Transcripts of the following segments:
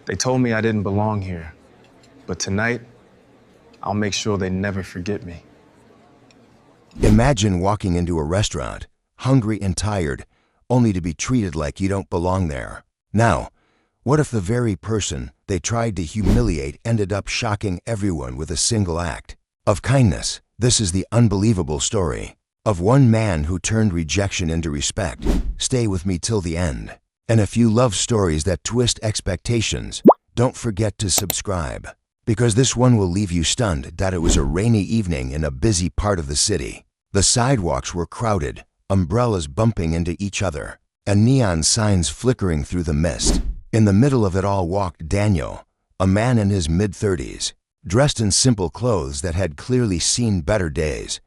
They told me I didn't belong here, but tonight, I'll make sure they never forget me. Imagine walking into a restaurant, hungry and tired, only to be treated like you don't belong there. Now, what if the very person they tried to humiliate ended up shocking everyone with a single act of kindness? This is the unbelievable story of one man who turned rejection into respect. Stay with me till the end. And if you love stories that twist expectations, don't forget to subscribe, because this one will leave you stunned. That it was a rainy evening in a busy part of the city. The sidewalks were crowded, umbrellas bumping into each other, and neon signs flickering through the mist. In the middle of it all walked Daniel, a man in his mid-30s, dressed in simple clothes that had clearly seen better days.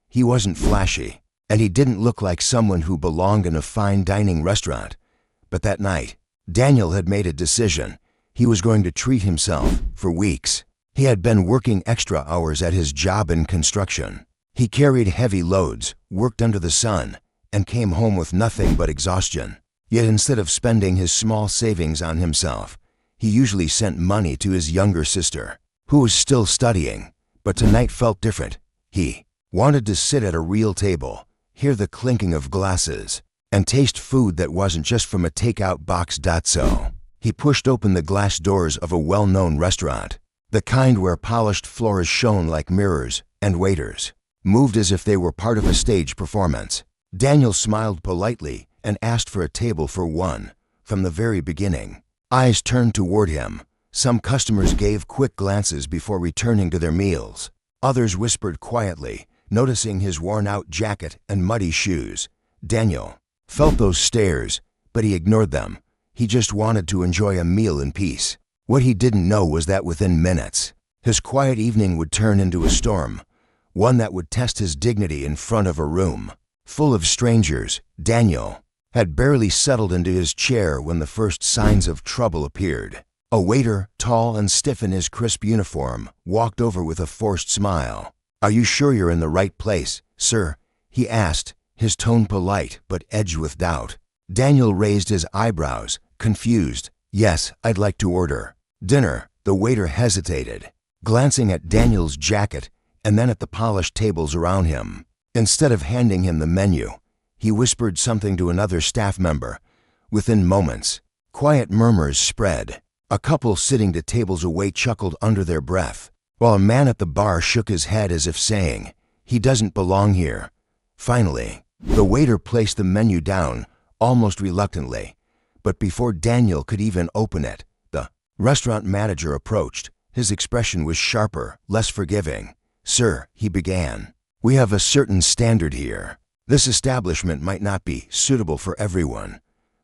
He wasn't flashy, and he didn't look like someone who belonged in a fine dining restaurant. But that night, Daniel had made a decision. He was going to treat himself. For weeks, he had been working extra hours at his job in construction. He carried heavy loads, worked under the sun, and came home with nothing but exhaustion. Yet instead of spending his small savings on himself, he usually sent money to his younger sister, who was still studying. But tonight felt different. He wanted to sit at a real table, hear the clinking of glasses, and taste food that wasn't just from a takeout box. So he pushed open the glass doors of a well-known restaurant, the kind where polished floors shone like mirrors and waiters moved as if they were part of a stage performance. Daniel smiled politely and asked for a table for one. From the very beginning, eyes turned toward him. Some customers gave quick glances before returning to their meals. Others whispered quietly, noticing his worn-out jacket and muddy shoes. Daniel felt those stares, but he ignored them. He just wanted to enjoy a meal in peace. What he didn't know was that within minutes, his quiet evening would turn into a storm, one that would test his dignity in front of a room full of strangers. Daniel had barely settled into his chair when the first signs of trouble appeared. A waiter, tall and stiff in his crisp uniform, walked over with a forced smile. "Are you sure you're in the right place, sir?" he asked, his tone polite but edged with doubt. Daniel raised his eyebrows, confused. "Yes, I'd like to order dinner." The waiter hesitated, glancing at Daniel's jacket and then at the polished tables around him. Instead of handing him the menu, he whispered something to another staff member. Within moments, quiet murmurs spread. A couple sitting to tables away chuckled under their breath, while a man at the bar shook his head as if saying, "He doesn't belong here." Finally, the waiter placed the menu down, almost reluctantly. But before Daniel could even open it, the restaurant manager approached. His expression was sharper, less forgiving. "Sir," he began, "we have a certain standard here. This establishment might not be suitable for everyone."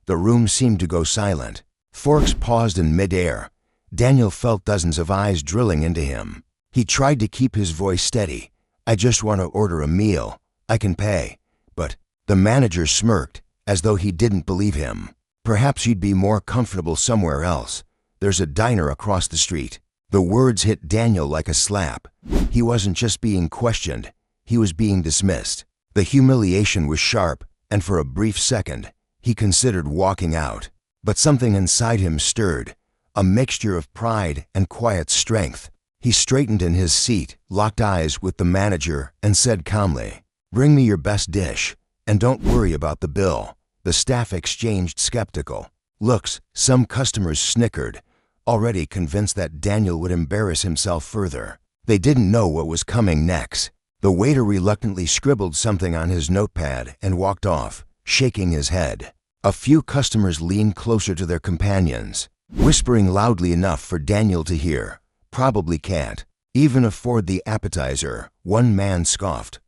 The room seemed to go silent. Forks paused in midair. Daniel felt dozens of eyes drilling into him. He tried to keep his voice steady. "I just want to order a meal. I can pay." But the manager smirked, as though he didn't believe him. "Perhaps you'd be more comfortable somewhere else. There's a diner across the street." The words hit Daniel like a slap. He wasn't just being questioned, he was being dismissed. The humiliation was sharp, and for a brief second, he considered walking out. But something inside him stirred, a mixture of pride and quiet strength. He straightened in his seat, locked eyes with the manager, and said calmly, "Bring me your best dish, and don't worry about the bill." The staff exchanged skeptical looks. Some customers snickered, already convinced that Daniel would embarrass himself further. They didn't know what was coming next. The waiter reluctantly scribbled something on his notepad and walked off, shaking his head. A few customers leaned closer to their companions, whispering loudly enough for Daniel to hear. "Probably can't even afford the appetizer," one man scoffed.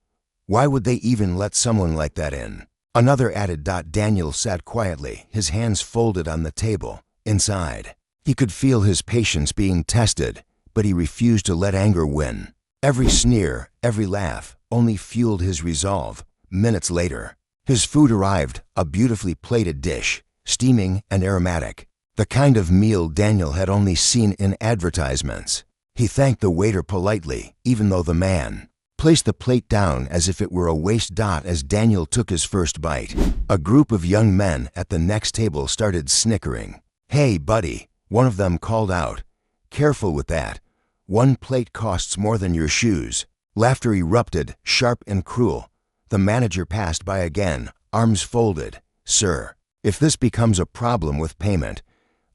"Why would they even let someone like that in?" Another added. Daniel sat quietly, his hands folded on the table. Inside, he could feel his patience being tested, but he refused to let anger win. Every sneer, every laugh, only fueled his resolve. Minutes later, his food arrived, a beautifully plated dish, steaming and aromatic, the kind of meal Daniel had only seen in advertisements. He thanked the waiter politely, even though the man placed the plate down as if it were a waste. As Daniel took his first bite, a group of young men at the next table started snickering. "Hey, buddy, One of them called out, "Careful with that. One plate costs more than your shoes." Laughter erupted, sharp and cruel. The manager passed by again, arms folded. "Sir, if this becomes a problem with payment,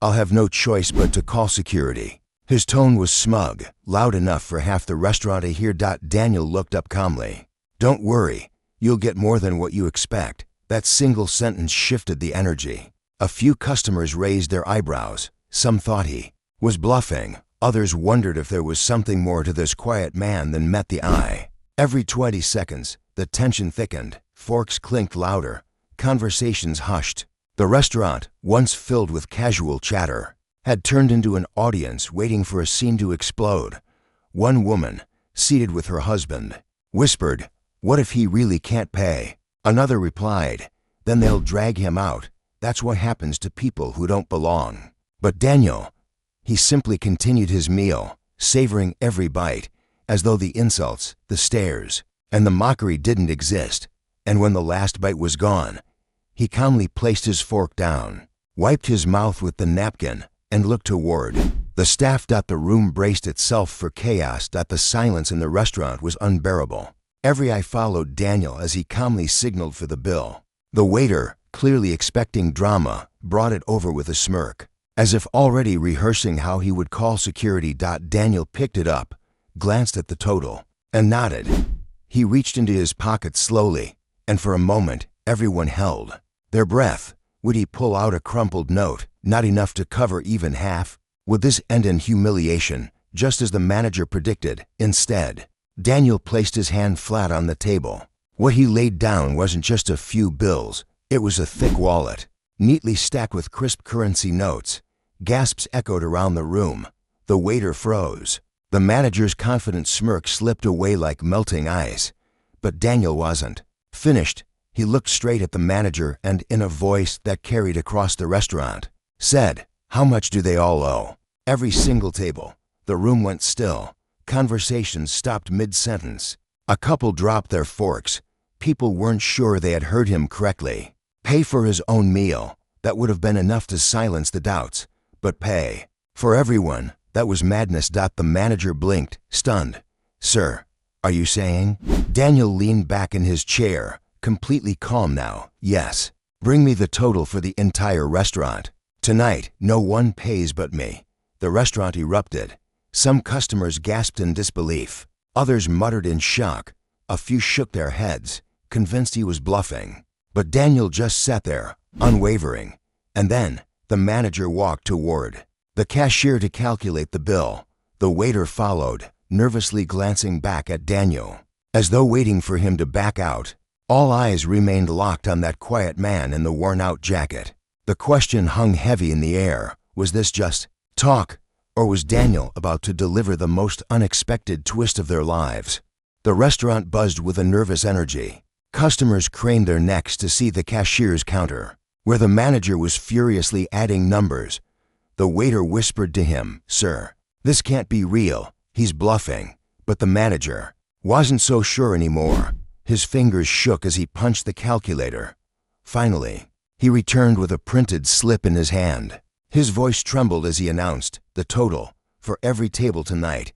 I'll have no choice but to call security." His tone was smug, loud enough for half the restaurant to hear. Daniel looked up calmly. "Don't worry, you'll get more than what you expect." That single sentence shifted the energy. A few customers raised their eyebrows. Some thought he was bluffing. Others wondered if there was something more to this quiet man than met the eye. Every 20 seconds, the tension thickened. Forks clinked louder. Conversations hushed. The restaurant, once filled with casual chatter, had turned into an audience waiting for a scene to explode. One woman, seated with her husband, whispered, "What if he really can't pay?" Another replied, "Then they'll drag him out. That's what happens to people who don't belong." But Daniel, he simply continued his meal, savoring every bite, as though the insults, the stares, and the mockery didn't exist. And when the last bite was gone, he calmly placed his fork down, wiped his mouth with the napkin, and looked toward the staff. The room braced itself for chaos. The silence in the restaurant was unbearable. Every eye followed Daniel as he calmly signaled for the bill. The waiter, clearly expecting drama, brought it over with a smirk, as if already rehearsing how he would call security. Daniel picked it up, glanced at the total, and nodded. He reached into his pocket slowly, and for a moment, everyone held their breath. Would he pull out a crumpled note, not enough to cover even half? Would this end in humiliation, just as the manager predicted? Instead, Daniel placed his hand flat on the table. What he laid down wasn't just a few bills. It was a thick wallet, neatly stacked with crisp currency notes. Gasps echoed around the room. The waiter froze. The manager's confident smirk slipped away like melting ice. But Daniel wasn't finished. He looked straight at the manager and, in a voice that carried across the restaurant, said, "How much do they all owe?" Every single table. The room went still. Conversations stopped mid-sentence. A couple dropped their forks. People weren't sure they had heard him correctly. Pay for his own meal. That would have been enough to silence the doubts. But pay for everyone. That was madness. The manager blinked, stunned. "Sir, are you saying?" Daniel leaned back in his chair, completely calm now. "Yes. Bring me the total for the entire restaurant. Tonight, no one pays but me." The restaurant erupted. Some customers gasped in disbelief. Others muttered in shock. A few shook their heads, convinced he was bluffing. But Daniel just sat there, unwavering. And then, the manager walked toward the cashier to calculate the bill. The waiter followed, nervously glancing back at Daniel, as though waiting for him to back out. All eyes remained locked on that quiet man in the worn-out jacket. The question hung heavy in the air. Was this just talk, or was Daniel about to deliver the most unexpected twist of their lives? The restaurant buzzed with a nervous energy. Customers craned their necks to see the cashier's counter, where the manager was furiously adding numbers. The waiter whispered to him, "Sir, this can't be real. He's bluffing." But the manager wasn't so sure anymore. His fingers shook as he punched the calculator. Finally, he returned with a printed slip in his hand. His voice trembled as he announced, "The total, for every table tonight,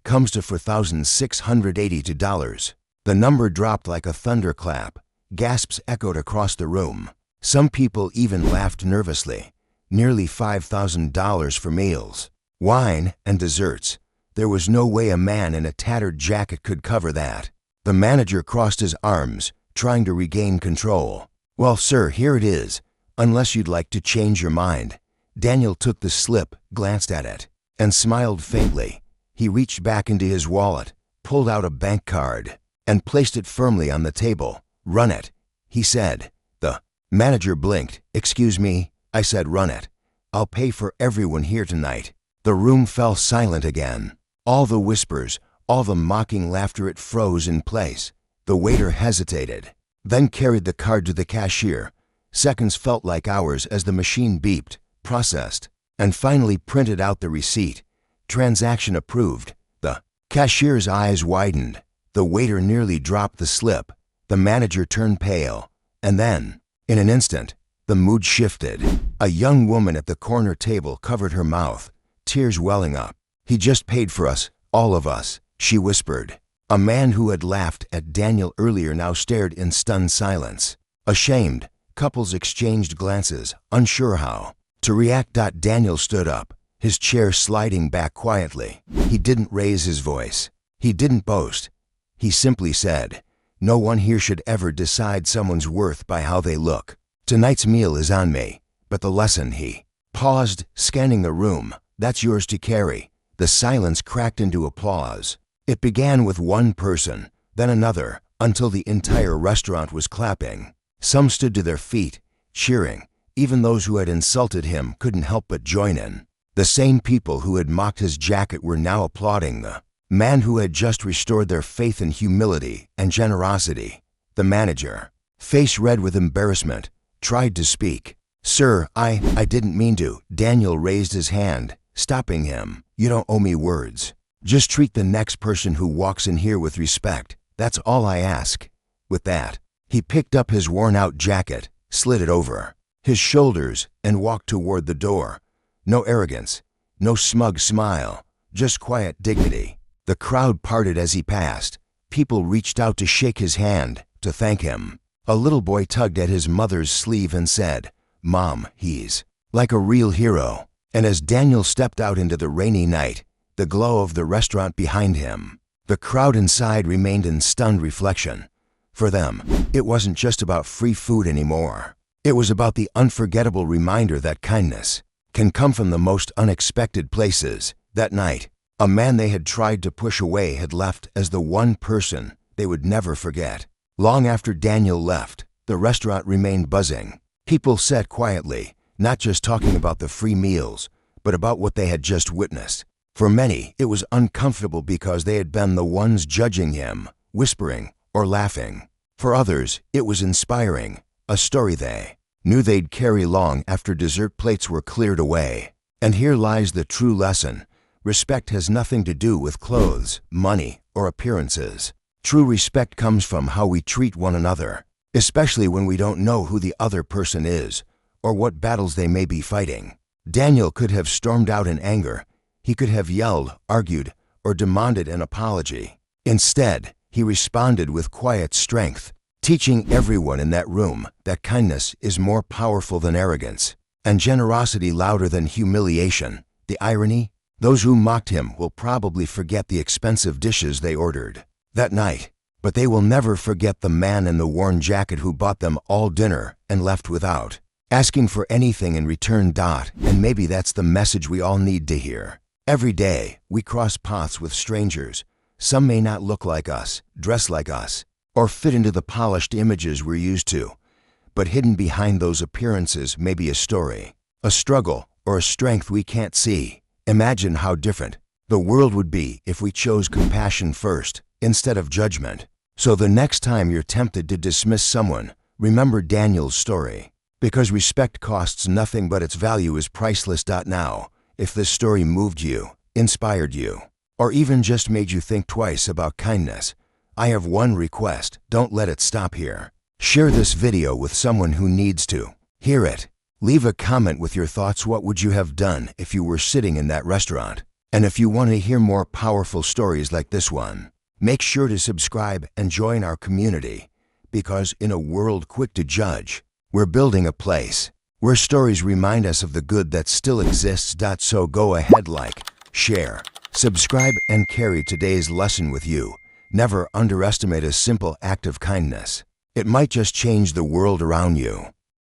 comes to $4,682. The number dropped like a thunderclap. Gasps echoed across the room. Some people even laughed nervously. Nearly $5,000 for meals, wine, and desserts. There was no way a man in a tattered jacket could cover that. The manager crossed his arms, trying to regain control. "Well, sir, here it is, unless you'd like to change your mind." Daniel took the slip, glanced at it, and smiled faintly. He reached back into his wallet, pulled out a bank card, and placed it firmly on the table. "Run it," he said. The manager blinked. "Excuse me," I said, "run it. I'll pay for everyone here tonight." The room fell silent again. All the whispers, all the mocking laughter, it froze in place. The waiter hesitated, then carried the card to the cashier. Seconds felt like hours as the machine beeped, processed, and finally printed out the receipt. Transaction approved. The cashier's eyes widened. The waiter nearly dropped the slip. The manager turned pale. And then, in an instant, The mood shifted. A young woman at the corner table covered her mouth, tears welling up. "He just paid for us, all of us," she whispered. A man who had laughed at Daniel earlier now stared in stunned silence. Ashamed, couples exchanged glances, unsure how to react. Daniel stood up, his chair sliding back quietly. He didn't raise his voice. He didn't boast. He simply said, "No one here should ever decide someone's worth by how they look. Tonight's meal is on me, but the lesson," he paused, scanning the room, "that's yours to carry." The silence cracked into applause. It began with one person, then another, until the entire restaurant was clapping. Some stood to their feet, cheering. Even those who had insulted him couldn't help but join in. The same people who had mocked his jacket were now applauding the man who had just restored their faith in humility and generosity. The manager, face red with embarrassment, tried to speak. "Sir, I didn't mean to." Daniel raised his hand, stopping him. "You don't owe me words. Just treat the next person who walks in here with respect. That's all I ask." With that, he picked up his worn-out jacket, slid it over his shoulders, and walked toward the door. No arrogance, no smug smile, just quiet dignity. The crowd parted as he passed. People reached out to shake his hand, to thank him. A little boy tugged at his mother's sleeve and said, "Mom, he's like a real hero." And as Daniel stepped out into the rainy night, the glow of the restaurant behind him, the crowd inside remained in stunned reflection. For them, it wasn't just about free food anymore. It was about the unforgettable reminder that kindness can come from the most unexpected places. That night, a man they had tried to push away had left as the one person they would never forget. Long after Daniel left, the restaurant remained buzzing. People sat quietly, not just talking about the free meals, but about what they had just witnessed. For many, it was uncomfortable because they had been the ones judging him, whispering, or laughing. For others, it was inspiring, a story they knew they'd carry long after dessert plates were cleared away. And here lies the true lesson. Respect has nothing to do with clothes, money, or appearances. True respect comes from how we treat one another, especially when we don't know who the other person is or what battles they may be fighting. Daniel could have stormed out in anger. He could have yelled, argued, or demanded an apology. Instead, he responded with quiet strength, teaching everyone in that room that kindness is more powerful than arrogance, and generosity louder than humiliation. The irony? Those who mocked him will probably forget the expensive dishes they ordered that night, but they will never forget the man in the worn jacket who bought them all dinner and left without asking for anything in return. And maybe that's the message we all need to hear. Every day, we cross paths with strangers. Some may not look like us, dress like us, or fit into the polished images we're used to. But hidden behind those appearances may be a story, a struggle, or a strength we can't see. Imagine how different the world would be if we chose compassion first, instead of judgment. So the next time you're tempted to dismiss someone, remember Daniel's story. Because respect costs nothing but its value is priceless. Now, if this story moved you, inspired you, or even just made you think twice about kindness, I have one request: don't let it stop here. Share this video with someone who needs to hear it. Leave a comment with your thoughts. What would you have done if you were sitting in that restaurant? And if you want to hear more powerful stories like this one, make sure to subscribe and join our community. Because in a world quick to judge, we're building a place where stories remind us of the good that still exists. So go ahead, like, share, subscribe, and carry today's lesson with you. Never underestimate a simple act of kindness. It might just change the world around you.